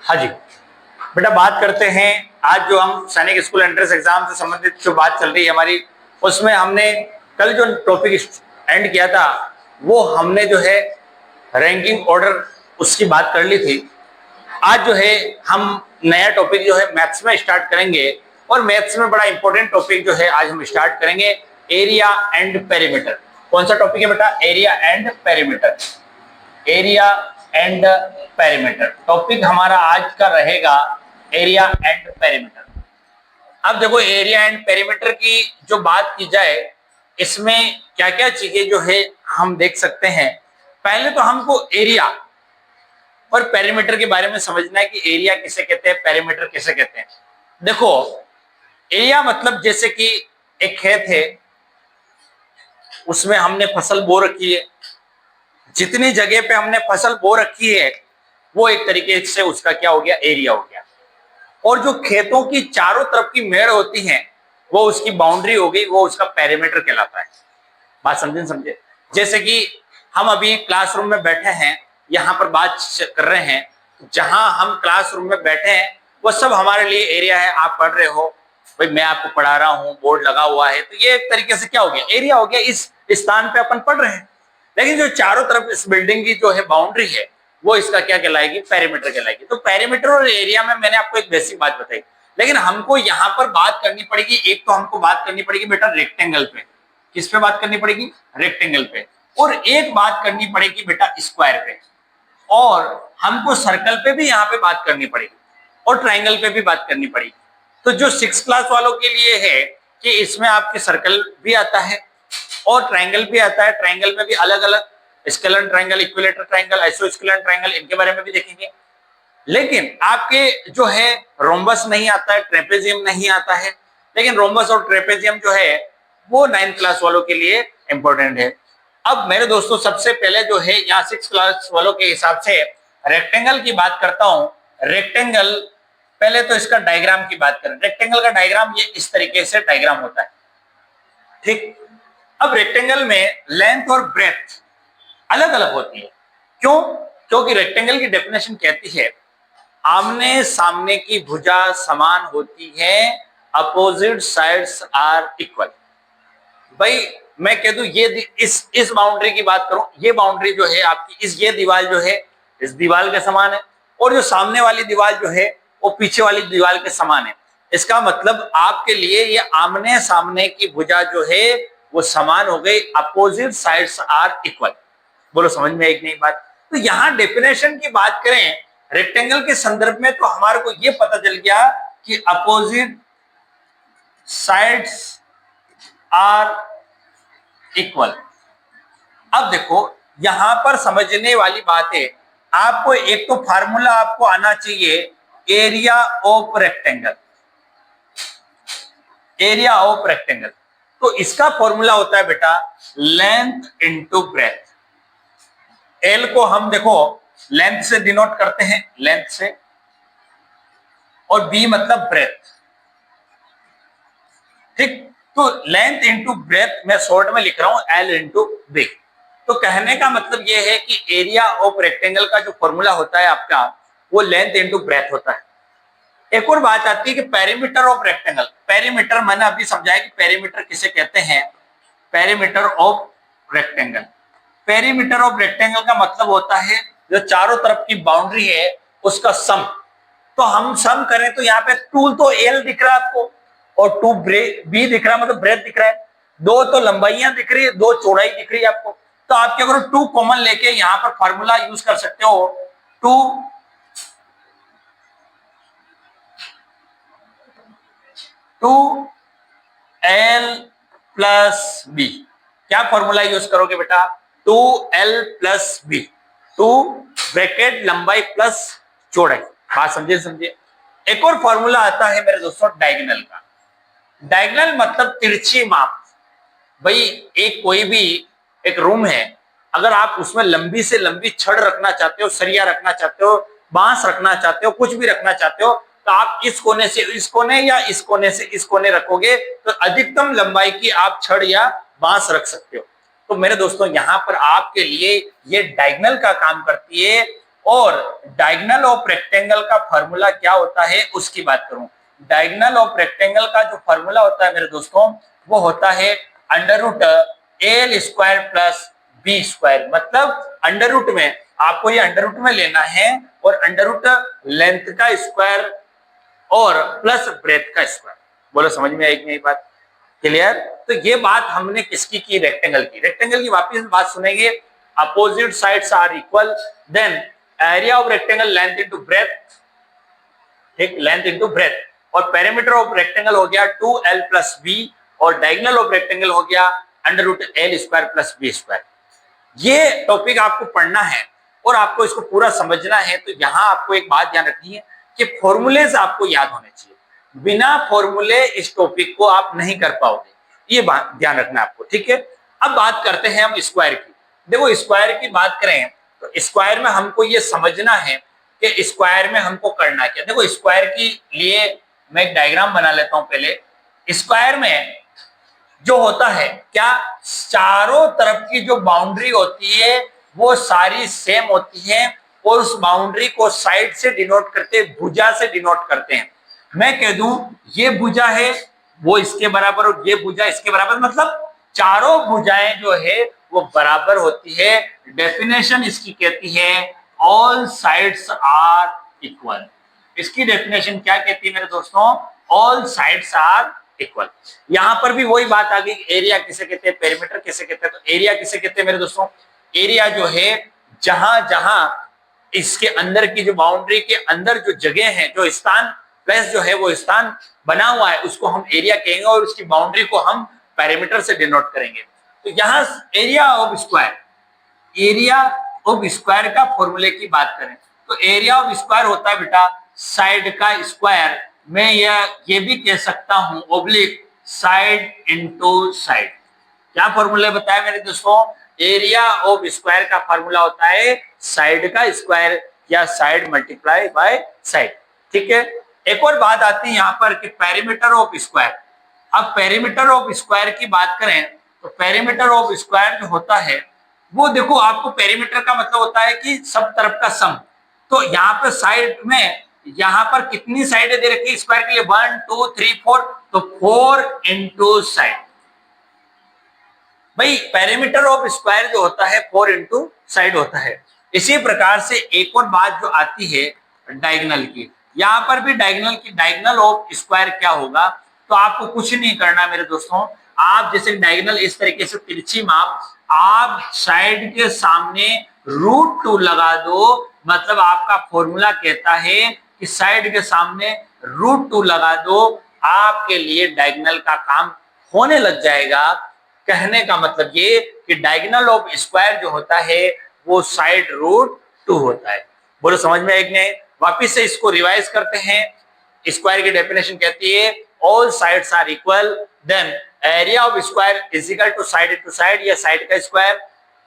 हाँ जी बेटा, बात करते हैं आज जो हम सैनिक स्कूल एंट्रेंस एग्जाम से संबंधित जो बात चल रही है हमारी, उसमें हमने कल जो टॉपिक एंड किया था वो हमने जो है रैंकिंग ऑर्डर उसकी बात कर ली थी। आज जो है हम नया टॉपिक जो है मैथ्स में स्टार्ट करेंगे और मैथ्स में बड़ा इंपॉर्टेंट टॉपिक जो है आज हम स्टार्ट करेंगे, एरिया एंड पेरीमीटर। कौन सा टॉपिक है बेटा? Area and perimeter. Area and perimeter topic हमारा आज का रहेगा, एरिया एंड पेरीमीटर। अब देखो, एरिया एंड पेरीमीटर की जो बात की जाए, इसमें क्या क्या चीजें जो है हम देख सकते हैं। पहले तो हमको एरिया और पेरीमीटर के बारे में समझना है कि एरिया किसे कहते हैं, पेरीमीटर किसे कहते हैं। देखो, एरिया मतलब जैसे कि एक खेत है, उसमें हमने फसल बो रखी है, जितनी जगह पे हमने फसल बो रखी है वो एक तरीके से उसका क्या हो गया, एरिया हो गया। और जो खेतों की चारों तरफ की मेड़ होती है वो उसकी बाउंड्री हो गई, वो उसका पेरीमीटर कहलाता है। बात समझे? जैसे कि हम अभी क्लासरूम में बैठे हैं, यहाँ पर बात कर रहे हैं, जहां हम क्लासरूम में बैठे हैं वो सब हमारे लिए एरिया है। आप पढ़ रहे हो, भाई मैं आपको पढ़ा रहा हूँ, बोर्ड लगा हुआ है, तो ये एक तरीके से क्या हो गया, एरिया हो गया। इस स्थान पे अपन पढ़ रहे हैं। लेकिन जो चारों तरफ इस बिल्डिंग की जो है बाउंड्री है वो इसका क्या कहलाएगी, पेरीमीटर कहलाएगी। तो पेरीमीटर और एरिया में मैंने आपको एक बेसिक बात बताई, लेकिन हमको यहाँ पर बात करनी पड़ेगी। एक तो हमको बात करनी पड़ेगी बेटा रेक्टेंगल पे। किस पे बात करनी पड़ेगी? रेक्टेंगल पे। और एक बात करनी पड़ेगी बेटा स्क्वायर पे, और हमको सर्कल पे भी यहाँ पे बात करनी पड़ेगी, और ट्राइंगल पे भी बात करनी पड़ेगी। तो जो 6 क्लास वालों के लिए है कि इसमें आपके सर्कल भी आता है और ट्राइंगल भी आता है। ट्राइंगल में भी अलग अलग, स्केलर ट्राइंगल, इक्विलेटरल ट्राइंगल, आइसोस्केलर ट्राइंगल, इनके बारे में भी देखेंगे। लेकिन आपके जो है रोम्बस नहीं आता है, ट्रेपेजियम नहीं आता है। लेकिन रोम्बस और ट्रेपेजियम जो है वो 9th क्लास वालों के लिए इंपॉर्टेंट है। अब मेरे दोस्तों, सबसे पहले जो है यहाँ 6 क्लास वालों के हिसाब से रेक्टेंगल की बात करता हूं। रेक्टेंगल, पहले तो इसका डायग्राम की बात करें। रेक्टेंगल का डायग्राम ये इस तरीके से डायग्राम होता है, ठीक। अब रेक्टेंगल में लेंथ और ब्रेथ अलग अलग होती है। क्यों? क्योंकि रेक्टेंगल की डेफिनेशन कहती है आमने सामने की भुजा समान होती है, अपोजिट साइड्स आर इक्वल। भाई मैं कह दूं, ये इस बाउंड्री की बात करूं, ये बाउंड्री जो है आपकी, ये दीवार जो है इस दीवार के समान है, और जो सामने वाली दीवार जो है वो पीछे वाली दीवार के समान है। इसका मतलब आपके लिए ये आमने सामने की भुजा जो है वो समान हो गई, अपोजिट साइड्स आर इक्वल। बोलो समझ में एक नहीं बात? तो यहां डेफिनेशन की बात करें रेक्टेंगल के संदर्भ में, तो हमारे को यह पता चल गया कि अपोजिट साइड्स आर इक्वल। अब देखो, यहां पर समझने वाली बात है, आपको एक तो फार्मूला आपको आना चाहिए, area of rectangle. Area of rectangle, तो इसका फॉर्मूला होता है बेटा लेंथ इंटू ब्रेथ। एल को हम देखो लेंथ से डिनोट करते हैं, लेंथ से, और बी मतलब ब्रेथ, ठीक। तो लेंथ इंटू ब्रेथ मैं शॉर्ट में लिख रहा हूं एल इंटू बी। तो कहने का मतलब यह है कि एरिया ऑफ रेक्टेंगल का जो फॉर्मूला होता है आपका, वो लेंथ इंटू ब्रेथ होता है। एक और बात आती है कि पेरीमीटर ऑफ रेक्टेंगल। पेरीमीटर मैंने अभी समझाया कि पेरीमीटर किसे कहते हैं, perimeter of rectangle. Perimeter of rectangle का मतलब होता है जो चारों तरफ की बाउंड्री है उसका सम। तो हम सम करें तो यहाँ पे 2 तो एल दिख रहा है आपको, और 2 बी दिख रहा है, मतलब ब्रेथ दिख रहा है। 2 तो लंबाइयां दिख रही है, 2 चौड़ाई दिख रही है आपको। तो आप क्या करो, 2 कॉमन लेके यहाँ पर फॉर्मूला यूज कर सकते हो, 2L प्लस बी। क्या फॉर्मूला यूज करोगे बेटा? 2L प्लस बी, 2 ब्रैकेट लंबाई प्लस चौड़ाई। बात समझे? एक और फॉर्मूला आता है मेरे दोस्तों डायगोनल का। डायगोनल मतलब तिरछी माप। भाई एक कोई भी एक रूम है, अगर आप उसमें लंबी से लंबी छड़ रखना चाहते हो, सरिया रखना चाहते हो, बांस रखना चाहते हो, कुछ भी रखना चाहते हो, तो आप इस कोने से इस कोने या इस कोने से इस कोने रखोगे तो अधिकतम लंबाई की आप छड़ या बांस रख सकते हो। तो मेरे दोस्तों, यहाँ पर आपके लिए ये डायगोनल का काम करती है। और डायगोनल ऑफ रेक्टेंगल का फॉर्मूला क्या होता है उसकी बात करूं। डायगोनल ऑफ रेक्टेंगल का जो फॉर्मूला होता है मेरे दोस्तों वो होता है under root L square plus B square. मतलब अंडर रूट में आपको ये अंडर रूट में लेना है और अंडर रूट लेंथ का स्क्वायर और प्लस ब्रेथ का स्क्वायर। बोलो समझ में आई कि नहीं बात? क्लियर? तो ये बात हमने किसकी की? रेक्टेंगल की। रेक्टेंगल की वापस बात सुनेंगे। Opposite sides are equal, then area of rectangle length into breadth, ठीक, लेंथ इनटू ब्रेथ। और पेरीमीटर ऑफ रेक्टेंगल हो गया 2l प्लस बी और डायगोनल ऑफ रेक्टेंगल हो गया under root L square plus B square. ये टॉपिक आपको पढ़ना है और आपको इसको पूरा समझना है। तो यहां आपको एक बात ध्यान रखनी है कि फॉर्मूलेज आपको याद होने चाहिए। बिना फॉर्मूले इस टॉपिक को आप नहीं कर पाओगे, ये बात ध्यान रखना आपको, ठीक है। अब बात करते हैं हम स्क्वायर की। देखो स्क्वायर की बात करें तो स्क्वायर में हमको ये समझना है कि स्क्वायर में हमको करना क्या। देखो स्क्वायर के लिए मैं एक डायग्राम बना लेता हूं पहले। स्क्वायर में जो होता है क्या, चारों तरफ की जो बाउंड्री होती है वो सारी सेम होती है और उस बाउंड्री को साइड से डिनोट करते हैं, भुजा से डिनोट करते हैं। मैं कह दूं ये भुजा है वो इसके बराबर और ये भुजा इसके बराबर, मतलब चारों भुजाएं जो है वो बराबर होती है। डेफिनेशन इसकी कहती है ऑल साइड्स आर इक्वल। इसकी डेफिनेशन क्या कहती है मेरे दोस्तों? All sides are equal. यहां पर भी वही बात आ गई, एरिया किसे कहते हैं, पेरीमीटर किसे कहते हैं। तो एरिया किसे कहते हैं मेरे दोस्तों? एरिया जो है जहां जहां इसके अंदर की जो बाउंड्री के अंदर जो जगह है, जो स्थान प्लस जो है वो स्थान बना हुआ है उसको हम एरिया कहेंगे और उसकी बाउंड्री को हम पेरीमीटर से डिनोट करेंगे। तो यहां area of square, area of square का फॉर्मूले की बात करें तो एरिया ऑफ स्क्वायर होता है बेटा साइड का स्क्वायर। मैं ये भी कह सकता हूं ओब्लिक साइड इनटू साइड। क्या फॉर्मूला बताया मेरे दोस्तों? एरिया ऑफ स्क्वायर का फॉर्मूला होता है साइड का स्क्वायर या साइड मल्टीप्लाई बाय साइड, ठीक है। एक और बात आती है यहाँ पर कि पेरीमीटर ऑफ स्क्वायर। अब पेरीमीटर ऑफ स्क्वायर की बात करें तो पेरीमीटर ऑफ स्क्वायर जो होता है वो देखो आपको पेरीमीटर का मतलब होता है कि सब तरफ का सम। तो यहाँ पर साइड में यहाँ पर कितनी साइडें दे रखी है स्क्वायर के लिए? 1 2 3 4, तो 4 इंटू साइड। भाई पेरीमीटर ऑफ स्क्वायर जो होता है 4 इंटू साइड होता है। इसी प्रकार से एक और बात जो आती है डायगोनल की, यहां पर भी डायगोनल ऑफ स्क्वायर क्या होगा? तो आपको कुछ नहीं करना मेरे दोस्तों। आप जैसे डायगोनल इस तरीके से तिरछी माप, आप साइड के सामने √2 लगा दो। मतलब आपका फॉर्मूला कहता है कि साइड के सामने √2 लगा दो, आपके लिए डायगोनल का काम होने लग जाएगा। कहने का मतलब ये कि डायगोनल ऑफ स्क्वायर जो होता है वो साइड √2 होता है। बोलो समझ में एक नहीं? वापिस से इसको रिवाइज करते हैं। स्क्वायर की डेफिनेशन कहती है all sides are equal, then area of square is equal to side into side या साइड का square,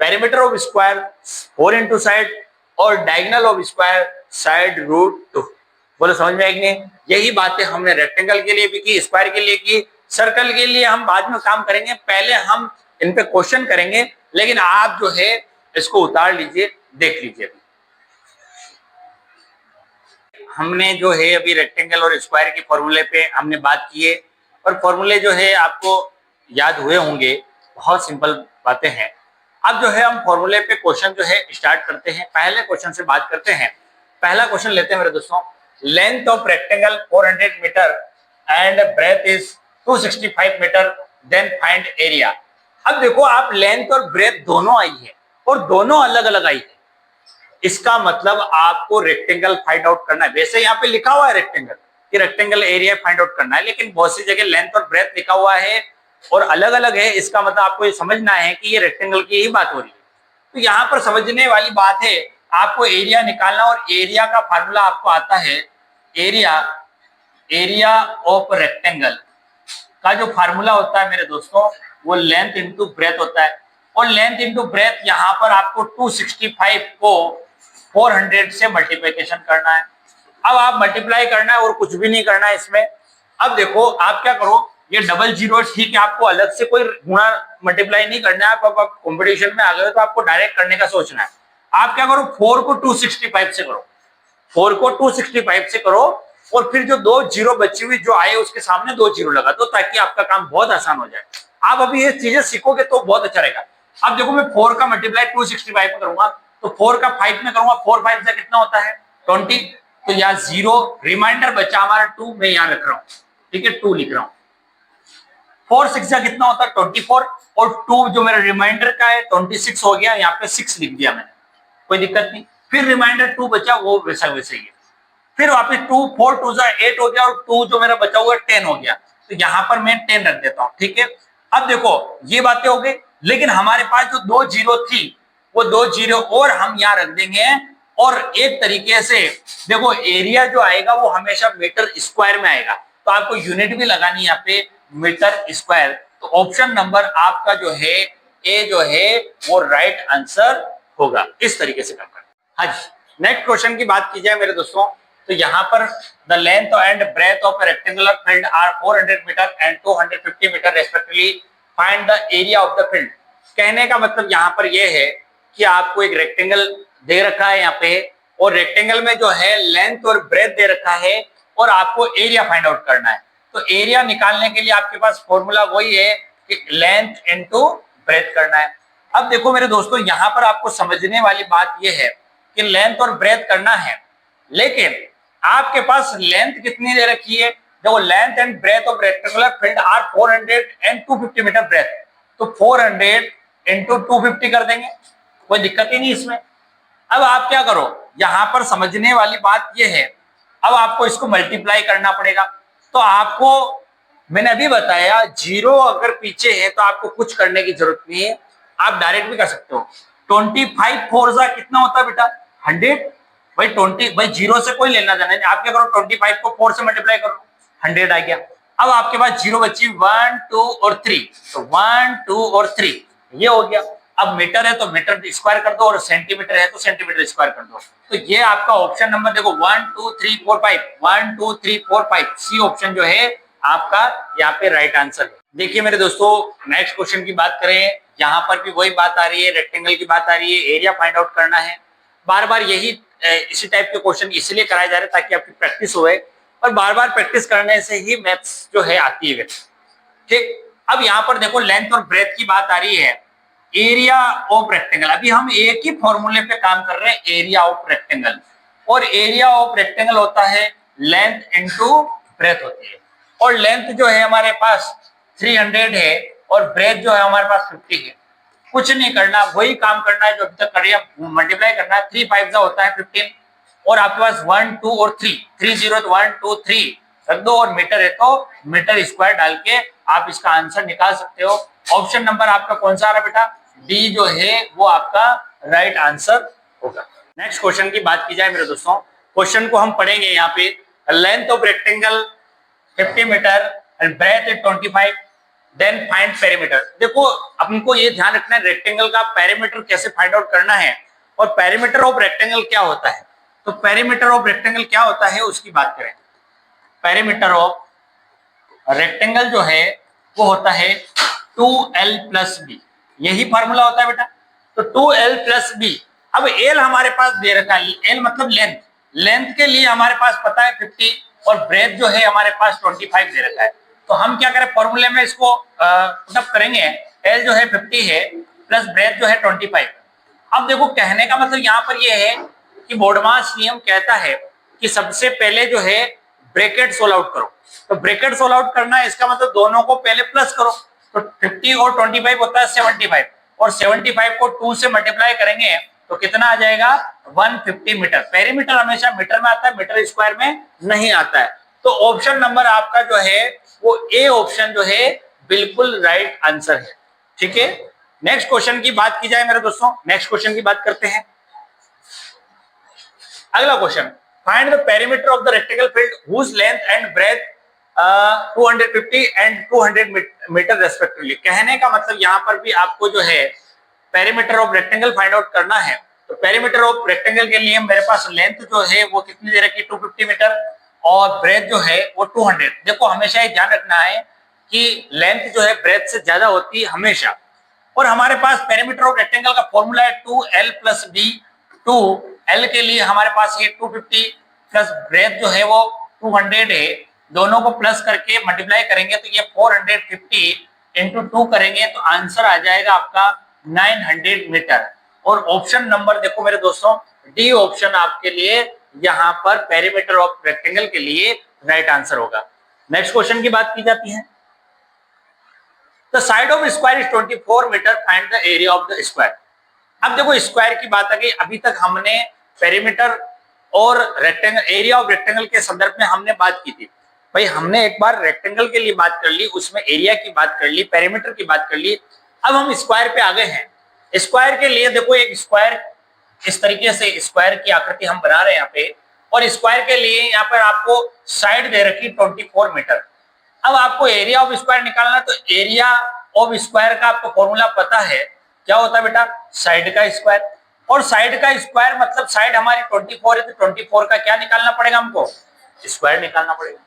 perimeter of square 4 into side और डायगोनल ऑफ स्क्वायर साइड √2। बोलो समझ में एक नहीं? यही बातें हमने रेक्टेंगल के लिए भी की, स्क्वायर के लिए की, सर्कल के लिए हम बाद में काम करेंगे। पहले हम इन पे क्वेश्चन करेंगे, लेकिन आप जो है इसको उतार लीजिए, देख लीजिए। हमने जो है अभी रेक्टेंगल और स्क्वायर के फॉर्मूले पे हमने बात की है और फॉर्मूले जो है आपको याद हुए होंगे। बहुत सिंपल बातें हैं। अब जो है हम फॉर्मूले पे क्वेश्चन जो है स्टार्ट करते हैं। पहले क्वेश्चन से बात करते हैं। पहला क्वेश्चन लेते हैं मेरे दोस्तों। Length of rectangle 400 metre and breadth is 265 metre, then find area. अब देखो आप लेंथ और ब्रेथ दोनों आई है और दोनों अलग अलग आई है। इसका मतलब आपको रेक्टेंगल फाइंड आउट करना है। वैसे यहाँ पे लिखा हुआ है रेक्टेंगल कि रेक्टेंगल एरिया फाइंड आउट करना है, लेकिन बहुत सी जगह लेंथ और ब्रेथ लिखा हुआ है और अलग अलग है। इसका मतलब आपको ये समझना है कि ये रेक्टेंगल की ही बात हो रही है। तो यहाँ पर समझने वाली बात है, आपको एरिया निकालना और एरिया का फार्मूला आपको आता है। एरिया ऑफ रेक्टेंगल का जो फार्मूला होता है मेरे दोस्तों वो लेंथ इंटू ब्रेथ होता है और लेंथ इंटू ब्रेथ यहाँ पर आपको 265 को 400 से मल्टीप्लिकेशन करना है। अब आप मल्टीप्लाई करना है और कुछ भी नहीं करना है इसमें। अब देखो आप क्या करो, ये डबल जीरो ठीक है, आपको अलग से कोई गुणा मल्टीप्लाई नहीं करना है। आप कंपटीशन में आ गए तो आपको डायरेक्ट करने का सोचना है। आप क्या करो, 4 को 265 से करो, 4 को 265 से करो, और फिर जो 2 जीरो बची हुई जो आए उसके सामने 2 जीरो लगा दो, ताकि आपका काम बहुत आसान हो जाए। आप अभी ये चीजें सीखोगे तो बहुत अच्छा रहेगा। अब देखो मैं 4 का मल्टीप्लाई 265 में करूंगा, तो 4 का 5 में करूंगा, 4 5 से कितना होता है 20, तो यहाँ 0 रिमाइंडर बचा हमारा 2, मैं यहाँ रख रहा हूँ, ठीक है 2 लिख रहा हूँ। 4 6 का कितना होता है 24, और 2 जो मेरा रिमाइंडर का है 26 हो गया, यहाँ पे 6 लिख दिया मैंने, कोई दिक्कत नहीं। फिर रिमाइंडर 2 बचा, वो वैसा वैसे ही है। फिर वापस 2 4 2 8 हो गया, और 2 जो मेरा बचा हुआ 10 हो गया, तो यहाँ पर मैं 10 रख देता हूँ, ठीक है। अब देखो ये बातें हो गई, लेकिन हमारे पास जो 2 जीरो थी वो 2 जीरो और हम यहाँ रख देंगे, और एक तरीके से देखो एरिया जो आएगा वो हमेशा मीटर स्क्वायर में आएगा, तो आपको यूनिट भी लगानी यहाँ पे मीटर स्क्वायर। तो ऑप्शन नंबर आपका जो है ए जो है वो राइट आंसर होगा। इस तरीके से करना। हाँ जी, नेक्स्ट क्वेश्चन की बात की जाए मेरे दोस्तों, तो यहाँ पर the length and breadth of rectangular field are 400 metre and 250 metre respectively, find the area of the field. कहने का मतलब यहाँ पर यह है कि आपको एक रेक्टेंगल दे रखा है यहाँ पे, और रेक्टेंगल में जो है लेंथ और ब्रेथ दे रखा है, और आपको एरिया फाइंड आउट करना है। तो एरिया निकालने के लिए आपके पास फॉर्मूला वही है कि लेंथ इनटू ब्रेथ करना है। अब देखो मेरे दोस्तों, यहाँ पर आपको समझने वाली बात यह है कि लेंथ और ब्रेथ करना है, लेकिन आपके पास लेंथ कितनी दे रखी है। देखो length and breadth of rectangular field are 400 and 250 metre breadth, तो 400 इंटू 250 कर देंगे, कोई दिक्कत ही नहीं इसमें। अब आप क्या करो, यहां पर समझने वाली बात यह है, अब आपको इसको मल्टीप्लाई करना पड़ेगा। तो आपको मैंने अभी बताया, जीरो अगर पीछे है तो आपको कुछ करने की जरूरत नहीं है, आप डायरेक्ट भी कर सकते हो। 25 4 जा कितना होता है बेटा 100, भाई 20 भाई जीरो से कोई लेना देना नहीं, आप क्या करो 25 को 4 से मल्टीप्लाई करो, 100 आ गया। अब आपके पास जीरो बची 1 2 और 3, तो 1 2 और 3 ये हो गया। अब मीटर है तो मीटर स्क्वायर कर दो, और सेंटीमीटर है तो सेंटीमीटर स्क्वायर कर दो। तो ये आपका ऑप्शन नंबर देखो 1 2 3 4 5, 1 2 3 4 5, सी ऑप्शन जो है आपका यहाँ पे राइट आंसर है। देखिए मेरे दोस्तों, नेक्स्ट क्वेश्चन की बात करें, यहाँ पर भी वही बात आ रही है, रेक्टेंगल की बात आ रही है, एरिया फाइंड आउट करना है। बार बार यही इसी टाइप के क्वेश्चन इसलिए कराए जा रहे हैं ताकि आपकी प्रैक्टिस होए, और बार बार प्रैक्टिस करने से ही मैथ्स जो है आती है। ठीक, अब यहाँ पर देखो लेंथ और ब्रेथ की बात आ रही है, एरिया ऑफ रेक्टेंगल। अभी हम एक ही फॉर्मूले पे काम कर रहे हैं, एरिया ऑफ रेक्टेंगल, और एरिया ऑफ रेक्टेंगल होता है लेंथ इनटू ब्रेथ होती है, और लेंथ जो है हमारे पास 300 है, और ब्रेथ जो है हमारे पास 50 है। कुछ नहीं करना, वही काम करना है जो अभी तक करिए, मल्टीप्लाई करना है। 3 5 होता है 15, और आपके पास 1 2 और 3 3 0 तो 1 2 3 रख दो, और मीटर है तो मीटर स्क्वायर डाल के आप इसका आंसर निकाल सकते हो। ऑप्शन नंबर आपका कौन सा आ रहा है बेटा, डी जो है वो आपका राइट आंसर होगा। नेक्स्ट क्वेश्चन की बात की जाए मेरे दोस्तों, क्वेश्चन को हम पढ़ेंगे यहाँ पे, length of rectangle 50 metre and breadth is 25, then find perimeter. देखो हमको ये ध्यान रखना है रेक्टेंगल का पेरीमीटर कैसे फाइंड आउट करना है, और पेरीमीटर ऑफ रेक्टेंगल क्या होता है। तो पेरीमीटर ऑफ रेक्टेंगल क्या होता है उसकी बात करें। पेरीमीटर ऑफ रेक्टेंगल जो है वो होता है 2l प्लस बी, यही फॉर्मूला होता है बेटा। तो 2l प्लस बी, अब एल हमारे पास दे रखा है, एल मतलब लेंथ, लेंथ के लिए हमारे पास पता है 50, और ब्रेथ जो है हमारे पास 25 दे रखा है। तो हम क्या करें, फॉर्मूले में इसको पुटअप करेंगे, एल जो है 50 है प्लस ब्रेथ जो है 25। अब देखो कहने का मतलब यहाँ पर ये है कि बोर्डमास नियम कहता है कि सबसे पहले जो है ब्रैकेट सोल्व आउट करो। तो ब्रैकेट सोल्व आउट करना है, इसका मतलब दोनों को पहले प्लस करो। तो 50 और 25 होता है 75, और 75 को 2 से मल्टीप्लाई करेंगे तो कितना आ जाएगा 150 मीटर। पेरीमीटर हमेशा मीटर में आता है, मीटर स्क्वायर में नहीं आता है। तो ऑप्शन नंबर आपका जो है वो ए ऑप्शन जो है बिल्कुल राइट आंसर है। ठीक है, नेक्स्ट क्वेश्चन की बात की जाए मेरे दोस्तों, नेक्स्ट क्वेश्चन की बात करते हैं। अगला question, find the perimeter of the rectangle field whose length and breadth 250 and 200 metre respectively. कहने का मतलब यहाँ पर भी आपको जो है perimeter of rectangle find out करना है। तो पेरीमीटर ऑफ रेक्टेंगल के लिए मेरे पास लेंथ जो है वो कितनी दे रखी है 250 मीटर, और ब्रेथ जो है वो 200। देखो हमेशा ये ध्यान रखना है कि लेंथ जो है ब्रेथ से ज्यादा होती है हमेशा, और हमारे पास पेरीमीटर ऑफ रेक्टेंगल का फॉर्मूला है 2l प्लस बी। 2L के लिए हमारे पास ये 250 प्लस ब्रेथ जो है वो 200 है, दोनों को प्लस करके मल्टीप्लाई करेंगे तो ये 450 इंटू 2 करेंगे तो आंसर आ जाएगा आपका 900 मीटर। और ऑप्शन नंबर देखो मेरे दोस्तों, डी ऑप्शन आपके लिए यहाँ पर पेरीमीटर ऑफ रेक्टेंगल के लिए राइट आंसर होगा। नेक्स्ट क्वेश्चन की बात की जाती है, the side of square is 24 metre, find the area of the square. अब देखो स्क्वायर की बात आ गई, अभी तक हमने पेरीमीटर और रेक्टेंगल, एरिया ऑफ रेक्टेंगल के संदर्भ में हमने बात की थी। भाई हमने एक बार रेक्टेंगल के लिए बात कर ली, उसमें एरिया की बात कर ली, पेरीमीटर की बात कर ली, अब हम स्क्वायर पे आ गए हैं। स्क्वायर के लिए देखो एक स्क्वायर इस तरीके से स्क्वायर की आकृति हम बना रहे हैं यहाँ पे, और स्क्वायर के लिए यहाँ पर आपको साइड दे रखी 24 मीटर। अब आपको एरिया ऑफ स्क्वायर निकालना, तो एरिया ऑफ स्क्वायर का आपको फॉर्मूला पता है, क्या होता है बेटा, साइड का स्क्वायर। और साइड का स्क्वायर मतलब साइड हमारी 24 है, तो 24 का क्या निकालना पड़ेगा हमको, स्क्वायर निकालना पड़ेगा।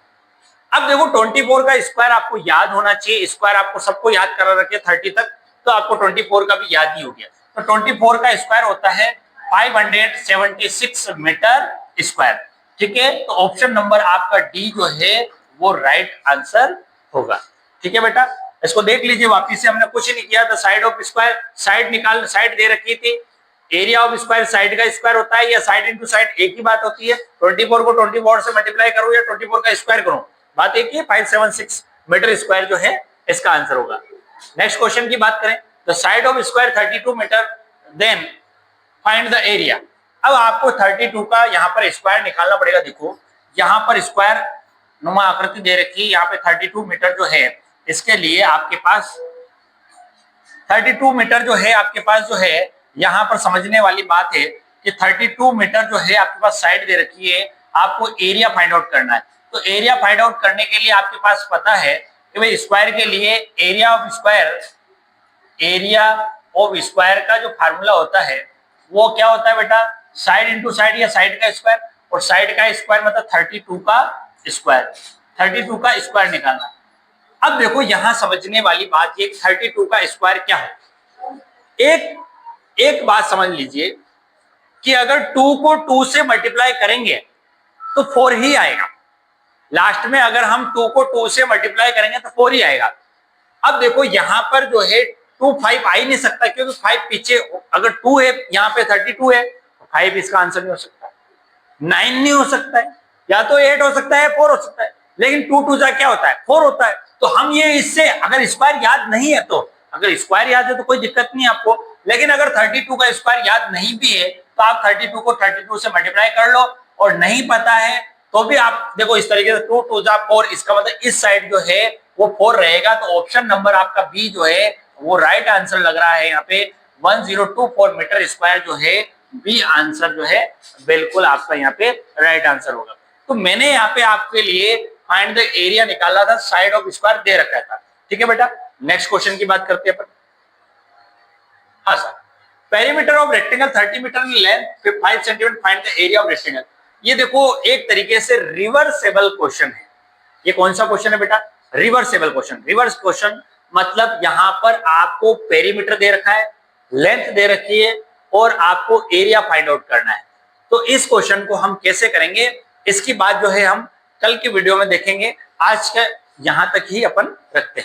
अब देखो 24 का स्क्वायर आपको याद होना चाहिए, स्क्वायर आपको सबको याद करा रखे 30 तक, तो आपको 24 का भी याद ही हो गया। तो 24 का स्क्वायर होता है 576 मीटर स्क्वायर। ठीक है, तो ऑप्शन नंबर आपका डी जो है वो राइट आंसर होगा। ठीक है बेटा, इसको देख लीजिए, वापिस से हमने कुछ नहीं किया था। साइड ऑफ स्क्वायर, साइड दे रखी थी, एरिया ऑफ स्क्वायर साइड का स्क्वायर होता है, या साइड इंटू साइड एक ही बात होती है। 24 को 24 से मल्टीप्लाई करो या 24 का स्क्वायर करो, बात एक ही है। 576 मीटर स्क्वायर जो है इसका आंसर होगा। नेक्स्ट क्वेश्चन की बात करें, the side of square 32 metre, then find the area. अब आपको 32 का यहाँ पर स्क्वायर निकालना पड़ेगा। देखो यहाँ पर स्क्वायर नुमा आकृति दे रखी है, यहाँ पे 32 मीटर जो है, इसके लिए आपके पास 32 मीटर जो है आपके पास जो है, यहाँ पर समझने वाली बात है कि 32 मीटर जो है आपके पास साइड दे रखी है, आपको एरिया फाइंड आउट करना है। तो एरिया फाइंड आउट करने के लिए आपके पास पता है कि भाई स्क्वायर के लिए एरिया ऑफ स्क्वायर का जो फार्मूला होता है वो क्या होता है बेटा, साइड इंटू साइड या साइड का स्क्वायर, और साइड का स्क्वायर मतलब 32 का स्क्वायर, 32 का स्क्वायर निकालना। अब देखो यहां समझने वाली बात ये 32 का स्क्वायर क्या है। एक बात समझ लीजिए कि अगर 2 को 2 से मल्टीप्लाई करेंगे तो 4 ही आएगा। लास्ट में अगर हम 2 को 2 से मल्टीप्लाई करेंगे तो 4 ही आएगा। अब देखो यहां पर जो है 2 5 आ ही नहीं सकता, क्योंकि 5 पीछे, अगर 2 है यहाँ पे 32 है तो 5 इसका आंसर नहीं हो सकता, 9 नहीं हो सकता है, या तो 8 हो सकता है, 4 हो सकता है, लेकिन 2 2 जा क्या होता है, 4 होता है। तो हम ये इससे, अगर स्क्वायर याद नहीं है तो, अगर स्क्वायर याद है तो कोई दिक्कत नहीं है आपको, लेकिन अगर 32 का स्क्वायर याद नहीं भी है तो आप 32 को 32 से मल्टीप्लाई कर लो, और नहीं पता है तो भी आप देखो इस तरीके से 2 2 जा 4, इसका मतलब इस साइड जो है वो 4 रहेगा। तो ऑप्शन नंबर आपका बी जो है वो राइट आंसर लग रहा है। यहाँ पे 1024 मीटर स्क्वायर जो है बी आंसर जो है बिल्कुल आपका यहाँ पे राइट आंसर होगा। तो मैंने यहाँ पे आपके लिए फाइंड द एरिया निकाला था, साइड ऑफ स्क्वायर दे रखा था। ठीक है बेटा, नेक्स्ट क्वेश्चन की बात करते हैं अपन। हाँ sir, perimeter of rectangle 30 metre in length 5 centimetre, find the area of rectangle. ये देखो एक तरीके से रिवर्सेबल क्वेश्चन है। ये कौन सा क्वेश्चन है बेटा, रिवर्सेबल क्वेश्चन। रिवर्स क्वेश्चन मतलब यहाँ पर आपको पेरीमीटर दे रखा है, लेंथ दे रखी है, और आपको एरिया फाइंड आउट करना है। तो इस क्वेश्चन को हम कैसे करेंगे, इसकी बात जो है हम कल की वीडियो में देखेंगे। आज के यहाँ तक ही अपन रखते हैं।